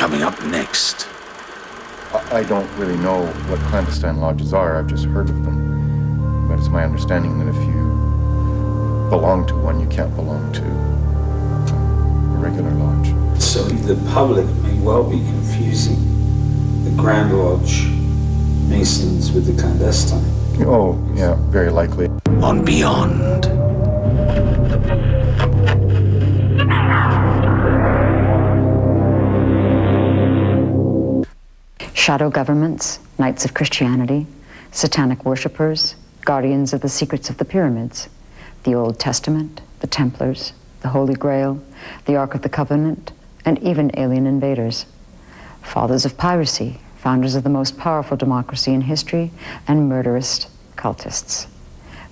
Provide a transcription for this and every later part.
Coming up next. I don't really know what clandestine lodges are. I've just heard of them. But it's my understanding that if you belong to one, you can't belong to a regular lodge. So the public may well be confusing the Grand Lodge Masons with the clandestine. Oh, yeah, very likely. On Beyond. Shadow governments, knights of Christianity, satanic worshippers, guardians of the secrets of the pyramids, the Old Testament, the Templars, the Holy Grail, the Ark of the Covenant, and even alien invaders. Fathers of piracy, founders of the most powerful democracy in history, and murderous cultists.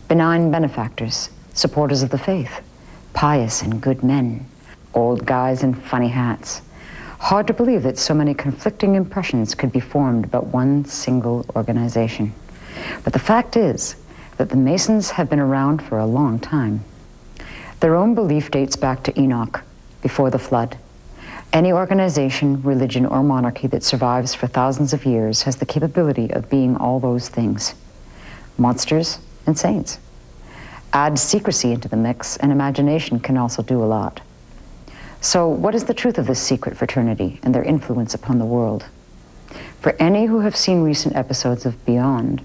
Benign benefactors, supporters of the faith, pious and good men, old guys in funny hats. Hard to believe that so many conflicting impressions could be formed about one single organization. But the fact is that the Masons have been around for a long time. Their own belief dates back to Enoch, before the flood. Any organization, religion, or monarchy that survives for thousands of years has the capability of being all those things. Monsters and saints. Add secrecy into the mix, and imagination can also do a lot. So what is the truth of this secret fraternity and their influence upon the world? For any who have seen recent episodes of Beyond,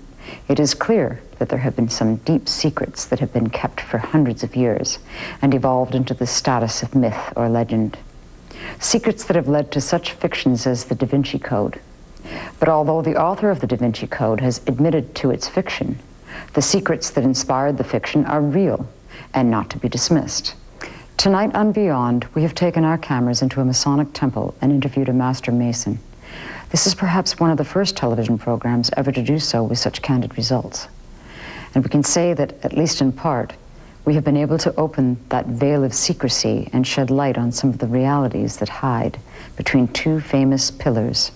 it is clear that there have been some deep secrets that have been kept for hundreds of years and evolved into the status of myth or legend. Secrets that have led to such fictions as the Da Vinci Code. But although the author of the Da Vinci Code has admitted to its fiction, the secrets that inspired the fiction are real and not to be dismissed. Tonight on Beyond, we have taken our cameras into a Masonic temple and interviewed a Master Mason. This is perhaps one of the first television programs ever to do so with such candid results. And we can say that, at least in part, we have been able to open that veil of secrecy and shed light on some of the realities that hide between two famous pillars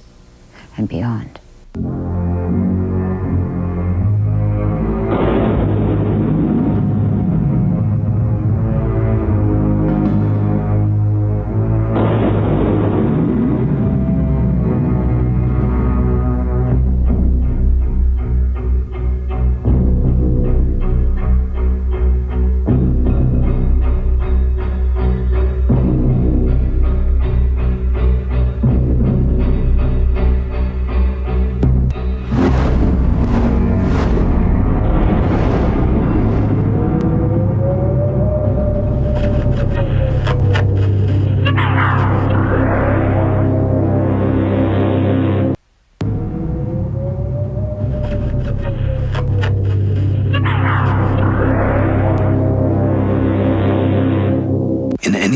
and beyond.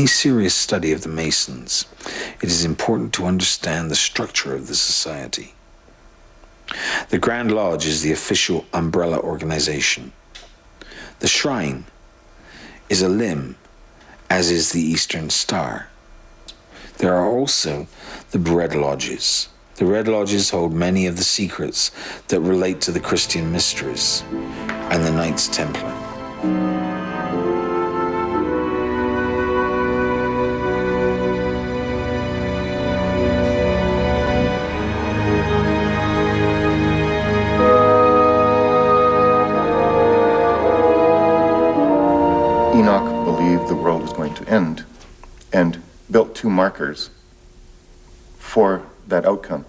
Serious study of the Masons, it is important to understand the structure of the society. The Grand Lodge is the official umbrella organization. The shrine is a limb, as is the Eastern Star. There are also the Red Lodges. The Red Lodges hold many of the secrets that relate to the Christian mysteries and the Knights Templar. Enoch believed the world was going to end and built two markers for that outcome.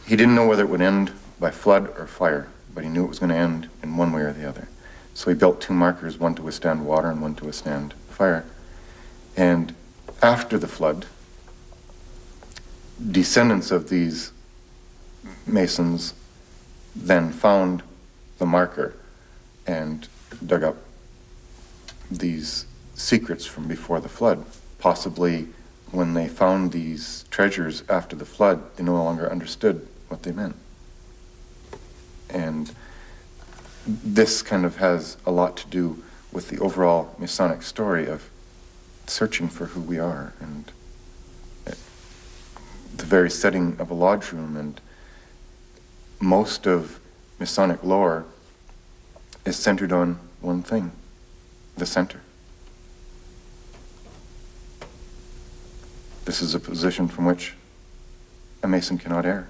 He didn't know whether it would end by flood or fire, but he knew it was going to end in one way or the other. So he built two markers, one to withstand water and one to withstand fire. And after the flood, descendants of these Masons then found the marker and dug up these secrets from before the flood. Possibly when they found these treasures after the flood, they no longer understood what they meant. And this kind of has a lot to do with the overall Masonic story of searching for who we are and the very setting of a lodge room. And most of Masonic lore is centered on one thing: the center. This is a position from which a Mason cannot err.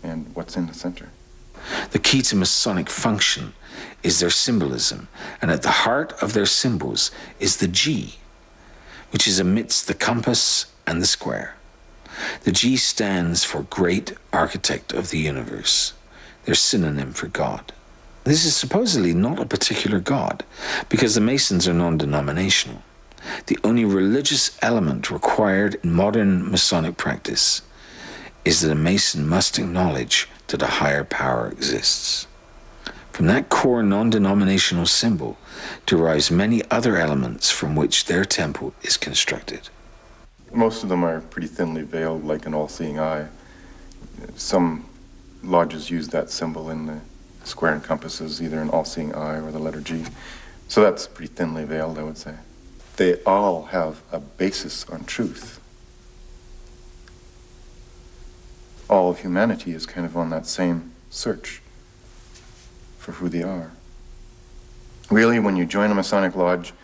And what's in the center? The key to Masonic function is their symbolism, and at the heart of their symbols is the G, which is amidst the compass and the square. The G stands for Great Architect of the Universe, their synonym for God. This is supposedly not a particular God, because the Masons are non-denominational. The only religious element required in modern Masonic practice is that a Mason must acknowledge that a higher power exists. From that core non-denominational symbol derives many other elements from which their temple is constructed. Most of them are pretty thinly veiled, like an all-seeing eye. Some lodges use that symbol in the square and compasses, either an all-seeing eye or the letter G. So that's pretty thinly veiled, I would say. They all have a basis on truth. All of humanity is kind of on that same search for who they are. Really, when you join a Masonic lodge,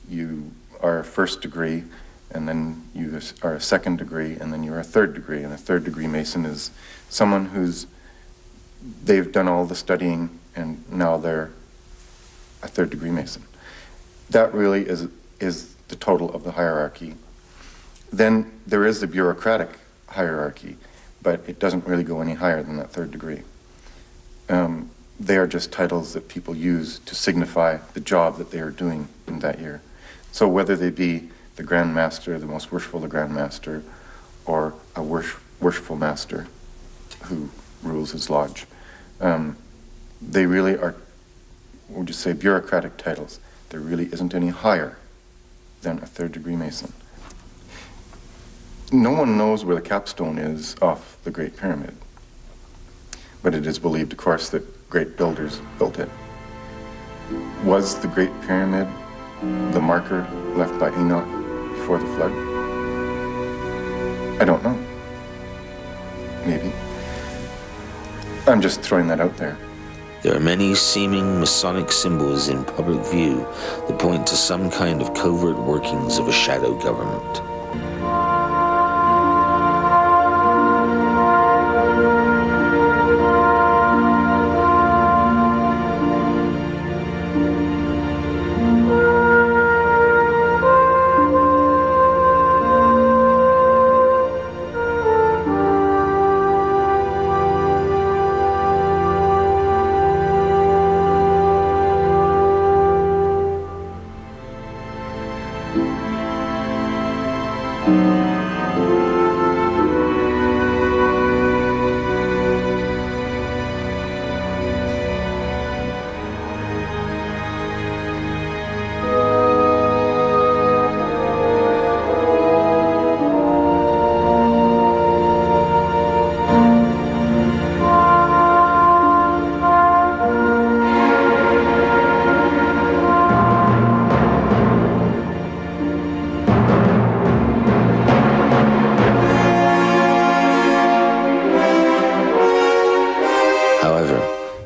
you are a first degree, and then you are a second degree, and then you're a third degree. And a third degree Mason is someone they've done all the studying, and now they're a third degree Mason. That really is the total of the hierarchy. Then there is the bureaucratic hierarchy, but it doesn't really go any higher than that third degree. They are just titles that people use to signify the job that they are doing in that year. So whether they be the Grand Master, the most worshipful the Grand Master, or a worshipful master who rules his lodge, they really are, what would you say, bureaucratic titles. There really isn't any higher than a third degree Mason. No one knows where the capstone is off the Great Pyramid, but it is believed, of course, that great builders built it. Was the Great Pyramid the marker left by Enoch before the flood? I don't know. Maybe. I'm just throwing that out there. There are many seeming Masonic symbols in public view that point to some kind of covert workings of a shadow government.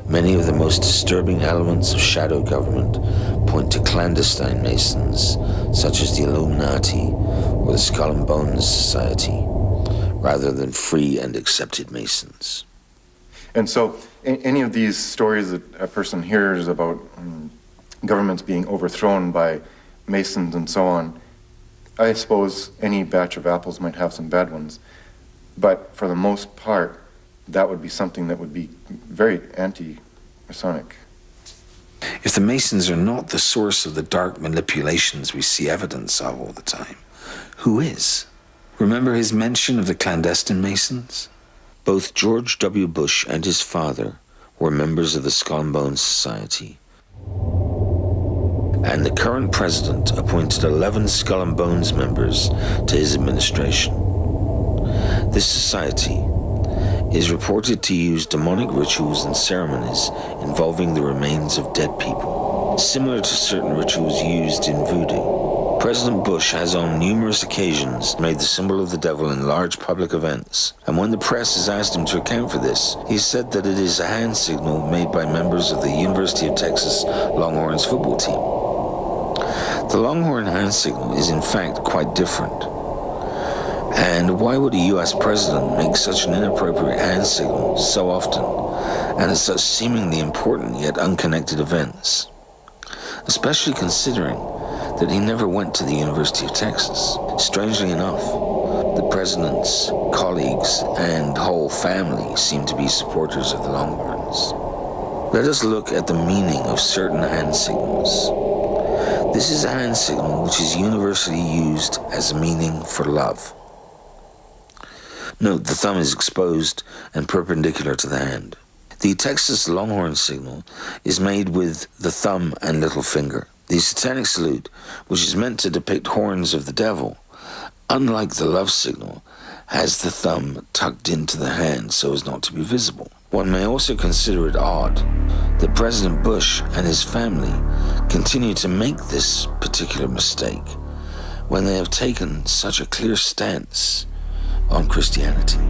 Many of the most disturbing elements of shadow government point to clandestine Masons, such as the Illuminati or the Skull and Bones Society, rather than free and accepted Masons. And so, any of these stories that a person hears about governments being overthrown by Masons and so on, I suppose any batch of apples might have some bad ones, but for the most part, that would be something that would be very anti-Masonic. If the Masons are not the source of the dark manipulations we see evidence of all the time, who is? Remember his mention of the clandestine Masons? Both George W. Bush and his father were members of the Skull and Bones Society. And the current president appointed 11 Skull and Bones members to his administration. This society is reported to use demonic rituals and ceremonies involving the remains of dead people, similar to certain rituals used in voodoo. President Bush has on numerous occasions made the symbol of the devil in large public events, and when the press has asked him to account for this, he said that it is a hand signal made by members of the University of Texas Longhorns football team. The Longhorn hand signal is in fact quite different, And why would a US president make such an inappropriate hand signal so often, and at such seemingly important yet unconnected events? Especially considering that he never went to the University of Texas. Strangely enough, the president's colleagues and whole family seem to be supporters of the Longhorns. Let us look at the meaning of certain hand signals. This is a hand signal which is universally used as a meaning for love. Note, the thumb is exposed and perpendicular to the hand. The Texas Longhorn signal is made with the thumb and little finger. The satanic salute, which is meant to depict horns of the devil, unlike the love signal, has the thumb tucked into the hand so as not to be visible. One may also consider it odd that President Bush and his family continue to make this particular mistake when they have taken such a clear stance on Christianity.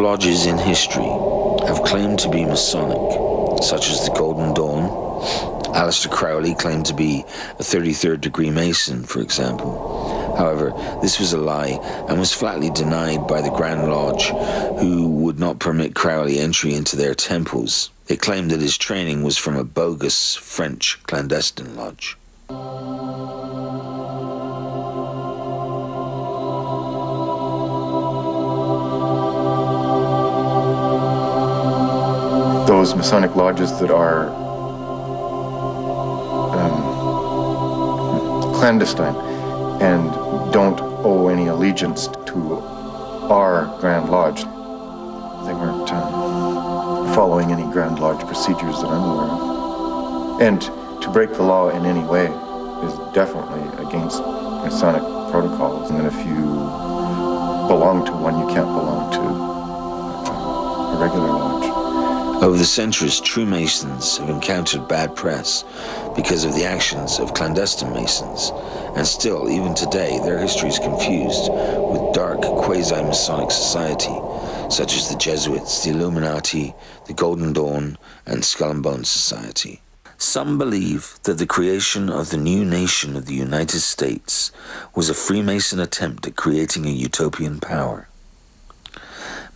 Lodges in history have claimed to be Masonic, such as the Golden Dawn. Aleister Crowley claimed to be a 33rd degree Mason, for example. However, this was a lie and was flatly denied by the Grand Lodge, who would not permit Crowley entry into their temples. They claimed that his training was from a bogus French clandestine lodge. Those Masonic lodges that are clandestine and don't owe any allegiance to our Grand Lodge. They weren't following any Grand Lodge procedures that I'm aware of. And to break the law in any way is definitely against Masonic protocols. And if you belong to one, you can't belong to a regular lodge. Over the centuries, true Masons have encountered bad press because of the actions of clandestine Masons, and still, even today, their history is confused with dark quasi-Masonic society, such as the Jesuits, the Illuminati, the Golden Dawn, and Skull and Bones Society. Some believe that the creation of the new nation of the United States was a Freemason attempt at creating a utopian power.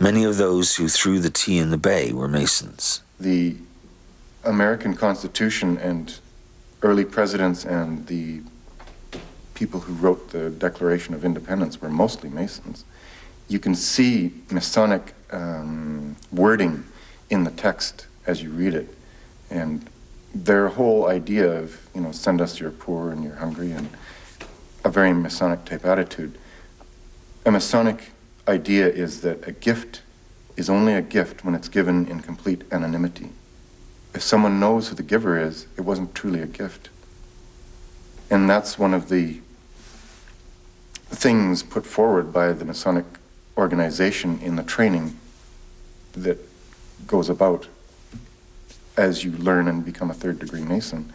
Many of those who threw the tea in the bay were Masons. The American Constitution and early presidents and the people who wrote the Declaration of Independence were mostly Masons. You can see Masonic wording in the text as you read it. And their whole idea of, send us your poor and your hungry, and a very Masonic type attitude. A Masonic idea is that a gift is only a gift when it's given in complete anonymity. If someone knows who the giver is, it wasn't truly a gift. And that's one of the things put forward by the Masonic organization in the training that goes about as you learn and become a third-degree Mason,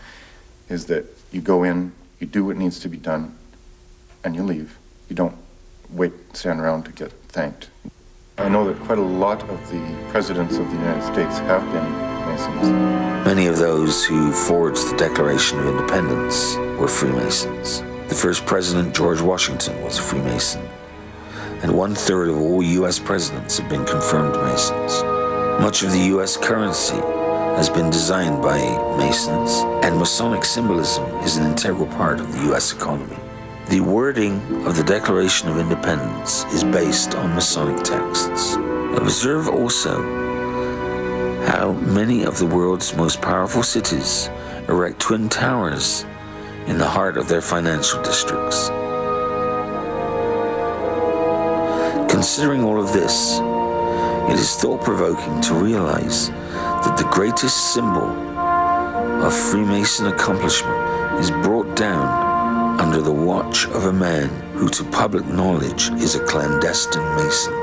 is that you go in, you do what needs to be done, and you leave. You don't stand around to get thanked. I know that quite a lot of the presidents of the United States have been Masons. Many of those who forged the Declaration of Independence were Freemasons. The first president, George Washington, was a Freemason. And 1/3 of all U.S. presidents have been confirmed Masons. Much of the U.S. currency has been designed by Masons, and Masonic symbolism is an integral part of the U.S. economy. The wording of the Declaration of Independence is based on Masonic texts. Observe also how many of the world's most powerful cities erect twin towers in the heart of their financial districts. Considering all of this, it is thought-provoking to realize that the greatest symbol of Freemason accomplishment is brought down under the watch of a man who to public knowledge is a clandestine Mason.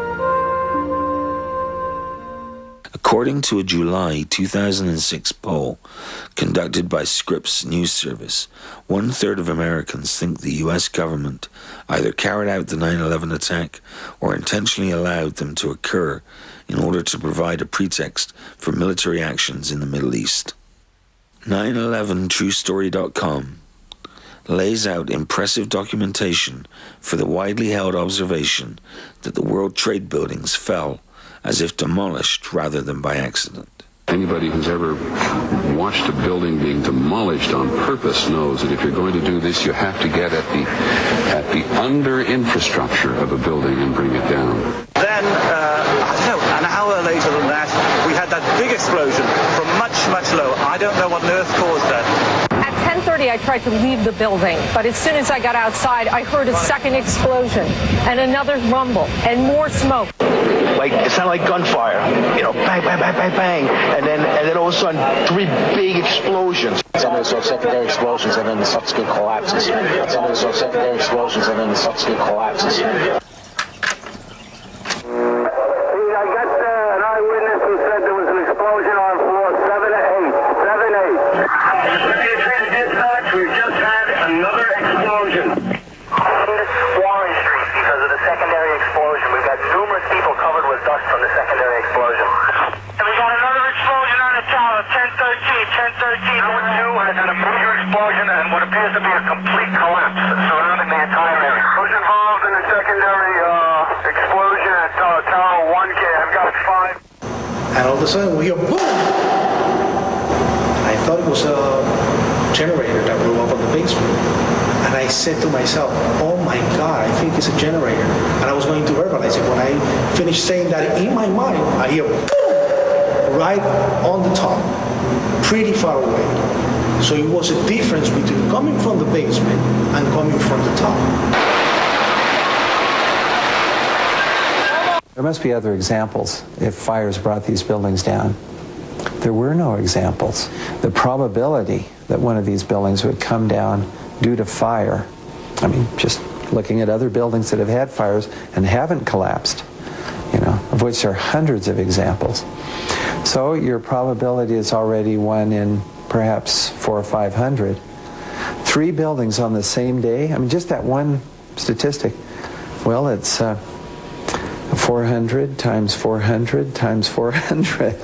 According to a July 2006 poll conducted by Scripps News Service, 1/3 of Americans think the U.S. government either carried out the 9/11 attack or intentionally allowed them to occur in order to provide a pretext for military actions in the Middle East. 911truestory.com lays out impressive documentation for the widely held observation that the World Trade buildings fell as if demolished rather than by accident. Anybody who's ever watched a building being demolished on purpose knows that if you're going to do this, you have to get at the under infrastructure of a building and bring it down. Then, an hour later than that, we had that big explosion from much, much lower. I don't know what on earth caused that. At 10:30, I tried to leave the building, but as soon as I got outside, I heard a second explosion and another rumble and more smoke. Like, it sounded like gunfire, bang, bang, bang, bang, bang, and then all of a sudden, 3 big explosions. Some of the secondary explosions and then the subsequent collapses. Some of the secondary explosions and then the subsequent collapses. I got an eyewitness who said there was an explosion on floor 7-8. 7-8. Dispatch, we just had another explosion. Warren Street because of the secondary explosion. We've got numerous people covered with dust from the secondary explosion. And we got another explosion on the tower, 1013. That one too has had a major explosion and what appears to be a complete collapse surrounding the entire area. Who's involved in the secondary explosion at tower 1K? I've got 5. And all of a sudden we hear boom! I thought it was a generator that blew up on the basement. And I said to myself, oh my God, I think it's a generator. And I was going to verbalize it. When I finished saying that in my mind, I hear boom! Right on the top, pretty far away. So it was a difference between coming from the basement and coming from the top. There must be other examples if fires brought these buildings down. There were no examples. The probability that one of these buildings would come down due to fire, I mean, just looking at other buildings that have had fires and haven't collapsed, of which there are hundreds of examples. So your probability is already 1 in perhaps 400 or 500. 3 buildings on the same day, I mean, just that one statistic, well, it's 400 times 400 times 400.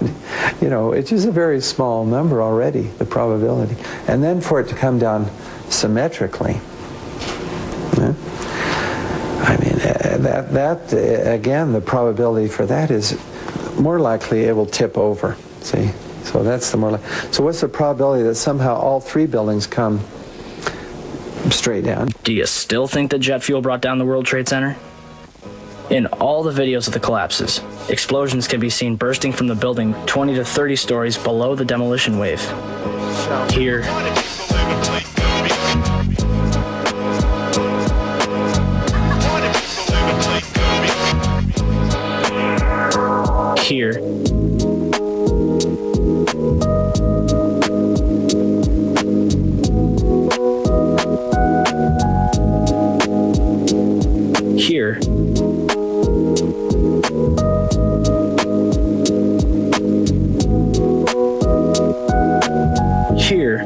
It's just a very small number already, the probability. And then for it to come down symmetrically, I mean, that again, the probability for that is more likely it will tip over, see? So that's the more likely. So what's the probability that somehow all 3 buildings come straight down? Do you still think that jet fuel brought down the World Trade Center? In all the videos of the collapses, explosions can be seen bursting from the building 20 to 30 stories below the demolition wave. Here, here, here, here,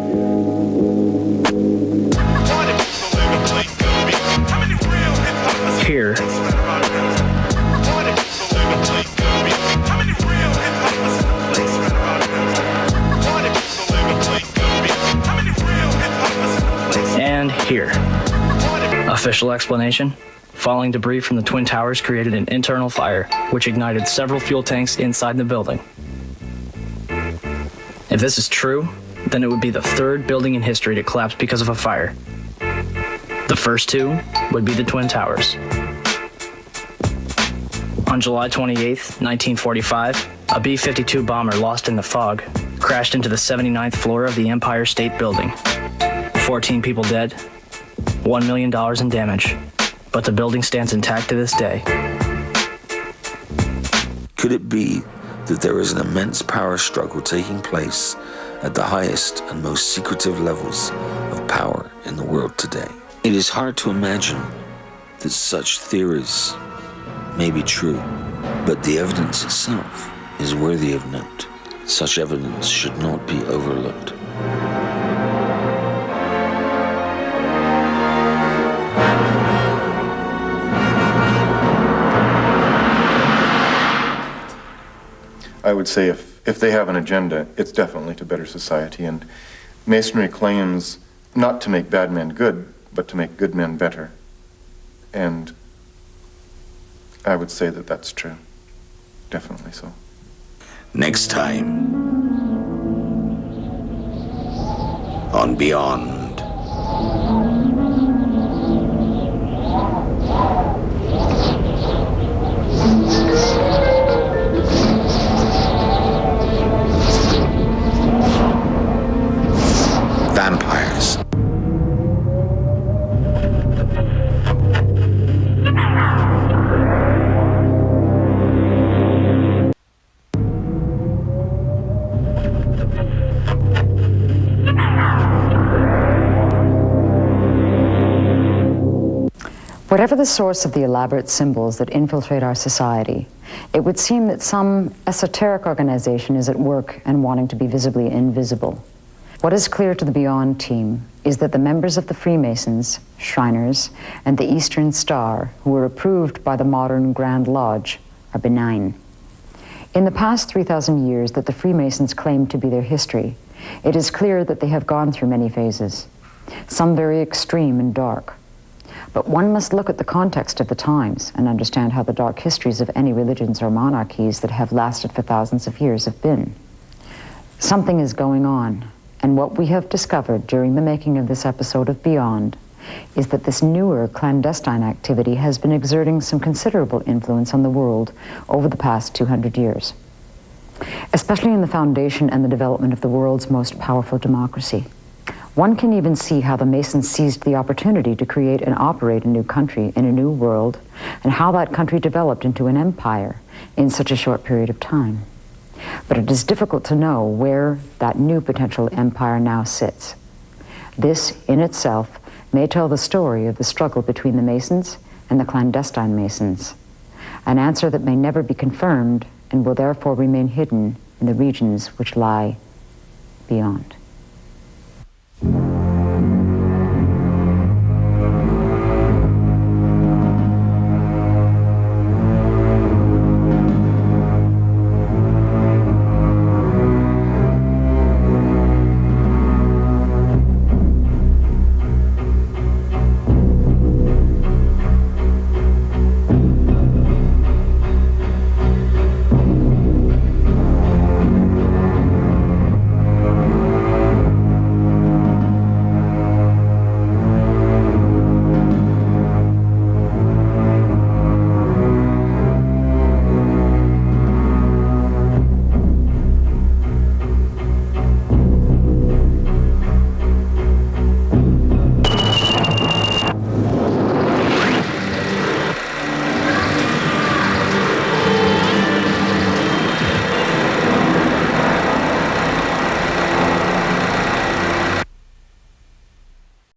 here, and here. Official explanation: falling debris from the Twin Towers created an internal fire, which ignited several fuel tanks inside the building. If this is true, then it would be the 3rd building in history to collapse because of a fire. The first 2 would be the Twin Towers. On July 28, 1945, a B-52 bomber lost in the fog crashed into the 79th floor of the Empire State Building. 14 people dead, $1 million in damage, but the building stands intact to this day. Could it be that there is an immense power struggle taking place at the highest and most secretive levels of power in the world today? It is hard to imagine that such theories may be true, but the evidence itself is worthy of note. Such evidence should not be overlooked. I would say if they have an agenda, it's definitely to better society, and Masonry claims not to make bad men good, but to make good men better. And I would say that that's true. Definitely so. Next time on Beyond. Vampires. Whatever the source of the elaborate symbols that infiltrate our society, it would seem that some esoteric organization is at work and wanting to be visibly invisible. What is clear to the Beyond team is that the members of the Freemasons, Shriners, and the Eastern Star, who were approved by the modern Grand Lodge, are benign. In the past 3,000 years that the Freemasons claim to be their history, it is clear that they have gone through many phases, some very extreme and dark. But one must look at the context of the times and understand how the dark histories of any religions or monarchies that have lasted for thousands of years have been. Something is going on, and what we have discovered during the making of this episode of Beyond is that this newer clandestine activity has been exerting some considerable influence on the world over the past 200 years, especially in the foundation and the development of the world's most powerful democracy. One can even see how the Masons seized the opportunity to create and operate a new country in a new world, and how that country developed into an empire in such a short period of time. But it is difficult to know where that new potential empire now sits. This, in itself, may tell the story of the struggle between the Masons and the clandestine Masons, an answer that may never be confirmed and will therefore remain hidden in the regions which lie beyond.